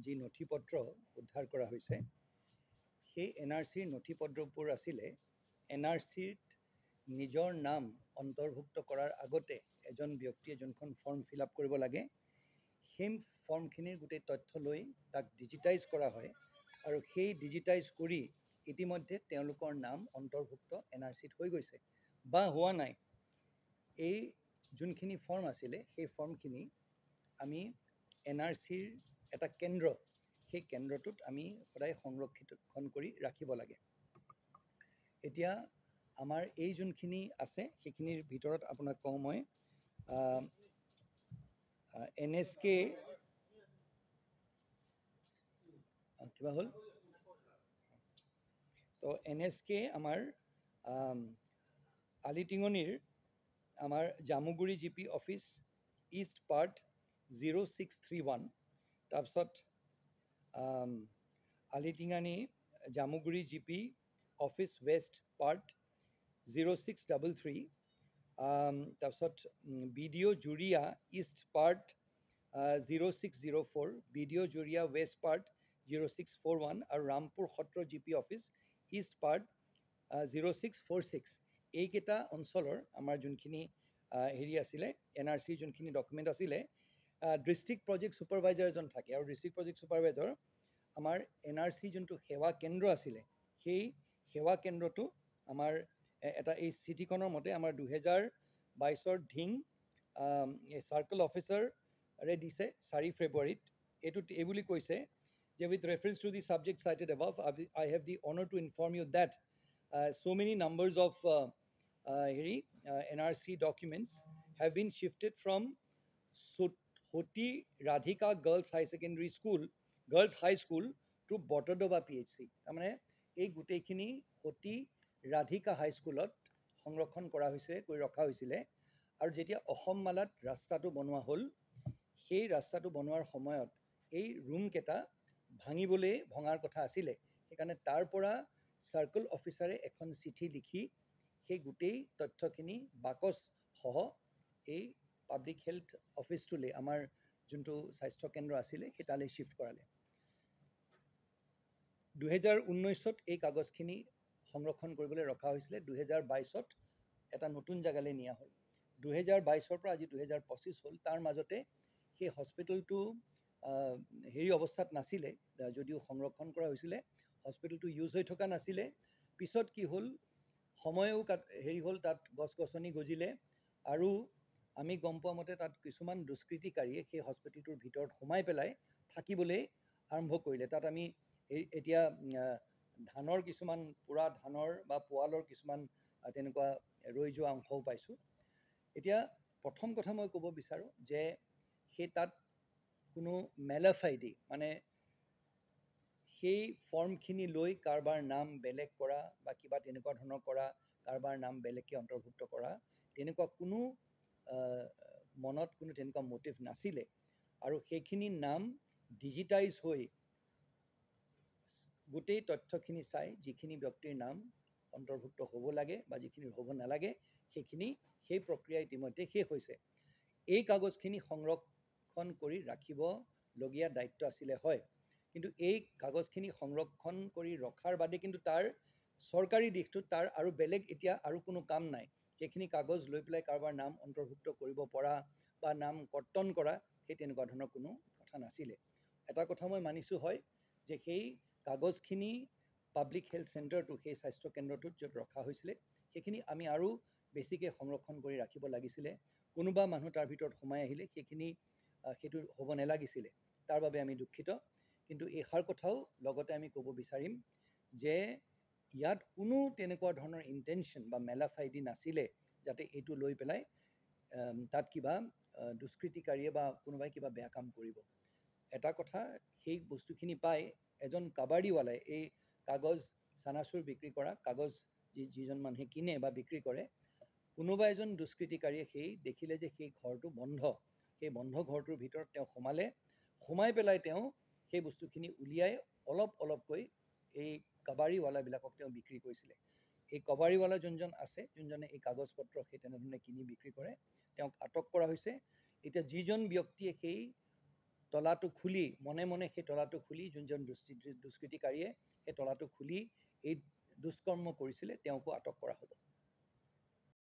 যি নথিপত্ৰ উদ্ধাৰ কৰা হৈছে সেই NRCৰ নথিপত্ৰবোৰ আছিলে NRCত নিজৰ নাম অন্তৰ্ভুক্ত কৰাৰ আগতে এজন ব্যক্তিয়ে যোনখন ফৰ্ম ফিল আপ কৰিব লাগে সেই ফৰ্মখিনিৰ গোটেই তথ্য লৈ তাক ডিজিটাইজ কৰা হয় আৰু সেই ডিজিটাইজ কৰি ইতিমধ্যে তেওঁলোকৰ নাম অন্তৰ্ভুক্ত NRCত হৈ গৈছে বা হোৱা নাই। এই যোনখিনি ফৰ্ম আছিলে সেই ফৰ্মখিনি আমি NRCৰ এটা কেন্দ্ৰ সেই কেন্দ্ৰটোত আমি সদায় সংৰক্ষণ কৰি ৰাখিব লাগে। এতিয়া আমাৰ এই যোনখিনি আছে সেইখিনিৰ ভিতৰত আপোনাক কওঁ মই NSK কিবা হ'ল তো NSK আমাৰ আলিটিঙনিৰ আমাৰ Jamuguri GP office east part 0631 তাৰপিছত Alitingani Jamuguri GP office west part 0633 তাৰপিছত BDO Juria east part 0604 BDO Juria west part 0641 আৰু Rampur Satra GP office east part 0646 এইকেইটা অঞ্চলৰ আমাৰ যোনখিনি হেৰি আছিলে NRCৰ যোনখিনি ডকুমেণ্ট আছিলে ডিষ্ট্ৰিক্ট প্ৰজেক্ট ছুপাৰভাইজাৰ এজন থাকে আৰু ডিষ্ট্ৰিক্ট প্ৰজেক্ট ছুপাৰভাইজাৰ আমাৰ NRC যোনটো সেৱা কেন্দ্ৰ আছিলে সেই সেৱা কেন্দ্ৰটো আমাৰ এটা এই চিঠিখনৰ মতে আমাৰ 2022ৰ ধিং চাৰ্কল অফিচাৰে দিছে 4 ফেব্ৰুৱাৰীত এই বুলি কৈছে যে with reference to the subject cited above I have the honor to inform you that so many numbers of NRC documents have been shifted from Hoti Radhika Girls High School to Botodoba PHC তাৰমানে এই গোটেইখিনি Hoti Radhika High Schoolত সংৰক্ষণ কৰা হৈছে কৰি ৰখা হৈছিলে আৰু যেতিয়া অসম মালাত ৰাস্তাটো বনোৱা হ'ল সেই ৰাস্তাটো বনোৱাৰ সময়ত এই ৰুম কেইটা ভাঙিবলৈ ভঙাৰ কথা আছিলে সেইকাৰণে তাৰ পৰা চাৰ্কল অফিচাৰে এখন চিঠি লিখি সেই গোটেই তথ্যখিনি বাকচ সহ এই পাব্লিক হেল্থ অফিচটোলৈ আমাৰ যোনটো স্বাস্থ্য কেন্দ্ৰ আছিলে সেই তালৈ শিফ্ট কৰালে 2019ত এই কাগজখিনি সংৰক্ষণ কৰিবলৈ ৰখা হৈছিলে 2022ত এটা নতুন জাগালৈ নিয়া হ'ল 2022ৰ পৰা আজি 2025 হ'ল তাৰ মাজতে সেই হস্পিটেলটো হেৰি অৱস্থাত নাছিলে যদিও সংৰক্ষণ কৰা হৈছিলে হস্পিটেলটো ইউজ হৈ থকা নাছিলে পিছত কি হ'ল সময়ও হেৰি হ'ল তাত গছ গছনি গজিলে আৰু আমি গম পোৱা মতে তাত কিছুমান দুষ্কৃতিকাৰীয়ে সেই হস্পিটেলটোৰ ভিতৰত সোমাই পেলাই থাকিবলৈ আৰম্ভ কৰিলে তাত আমি এতিয়া ধানৰ কিছুমান পুৰা ধানৰ বা পোৱালৰ কিছুমান তেনেকুৱা ৰৈ যোৱা অংশও পাইছোঁ এতিয়া প্ৰথম কথা মই ক'ব বিচাৰোঁ যে সেই তাত কোনো মেলাফাইডি মানে সেই ফৰ্মখিনি লৈ কাৰোবাৰ নাম বেলেগ কৰা বা কিবা তেনেকুৱা ধৰণৰ কৰা কাৰোবাৰ নাম বেলেগকৈ অন্তৰ্ভুক্ত কৰা তেনেকুৱা কোনো মনত কোনো তেনেকুৱা মটিভ নাছিলে আৰু সেইখিনি নাম ডিজিটাইজ হৈ গোটেই তথ্যখিনি চাই যিখিনি ব্যক্তিৰ নাম অন্তৰ্ভুক্ত হ'ব লাগে বা যিখিনি হ'ব নালাগে সেইখিনি সেই প্ৰক্ৰিয়া ইতিমধ্যে শেষ হৈছে এই কাগজখিনি সংৰক্ষণ কৰি ৰাখিবলগীয়া দায়িত্ব আছিলে হয় কিন্তু এই কাগজখিনি সংৰক্ষণ কৰি ৰখাৰ বাদে কিন্তু তাৰ চৰকাৰী দিশটোত তাৰ আৰু বেলেগ এতিয়া আৰু কোনো কাম নাই সেইখিনি কাগজ লৈ পেলাই কাৰোবাৰ নাম অন্তৰ্ভুক্ত কৰিব পৰা বা নাম কৰ্তন কৰা সেই তেনেকুৱা ধৰণৰ কোনো কথা নাছিলে এটা কথা মই মানিছোঁ হয় যে সেই কাগজখিনি পাব্লিক হেল্থ চেণ্টাৰটো সেই স্বাস্থ্য কেন্দ্ৰটোত য'ত ৰখা হৈছিলে সেইখিনি আমি আৰু বেছিকৈ সংৰক্ষণ কৰি ৰাখিব লাগিছিলে কোনোবা মানুহ তাৰ ভিতৰত সোমাই আহিলে সেইখিনি সেইটো হ'ব নালাগিছিলে তাৰ বাবে আমি দুখিত কিন্তু এইষাৰ কথাও লগতে আমি ক'ব বিচাৰিম যে ইয়াত কোনো তেনেকুৱা ধৰণৰ ইণ্টেনশ্যন বা মেলাফাইডি নাছিলে যাতে এইটো লৈ পেলাই তাত কিবা দুষ্কৃতিকাৰীয়ে বা কোনোবাই কিবা বেয়া কাম কৰিব এটা কথা সেই বস্তুখিনি পাই এজন কাবাডীৱালাই এই কাগজ চানাচুৰ বিক্ৰী কৰা কাগজ যিজন মানুহে কিনে বা বিক্ৰী কৰে কোনোবা এজন দুষ্কৃতিকাৰীয়ে সেই দেখিলে যে সেই ঘৰটো বন্ধ সেই বন্ধ ঘৰটোৰ ভিতৰত তেওঁ সোমাই পেলাই তেওঁ সেই বস্তুখিনি উলিয়াই অলপ অলপকৈ এই কাবাডীৱালাবিলাকক তেওঁ বিক্ৰী কৰিছিলে এই কাবাডীৱালা যোনজন আছে যোনজনে এই কাগজ পত্ৰ সেই তেনেধৰণে কিনি বিক্ৰী কৰে তেওঁক আটক কৰা হৈছে এতিয়া যিজন ব্যক্তিয়ে সেই তলাটো খুলি মনে মনে সেই তলাটো খুলি যোনজন দুষ্কৃতিকাৰীয়ে সেই তলাটো খুলি এই দুষ্কৰ্ম কৰিছিলে তেওঁকো আটক কৰা হ'ব।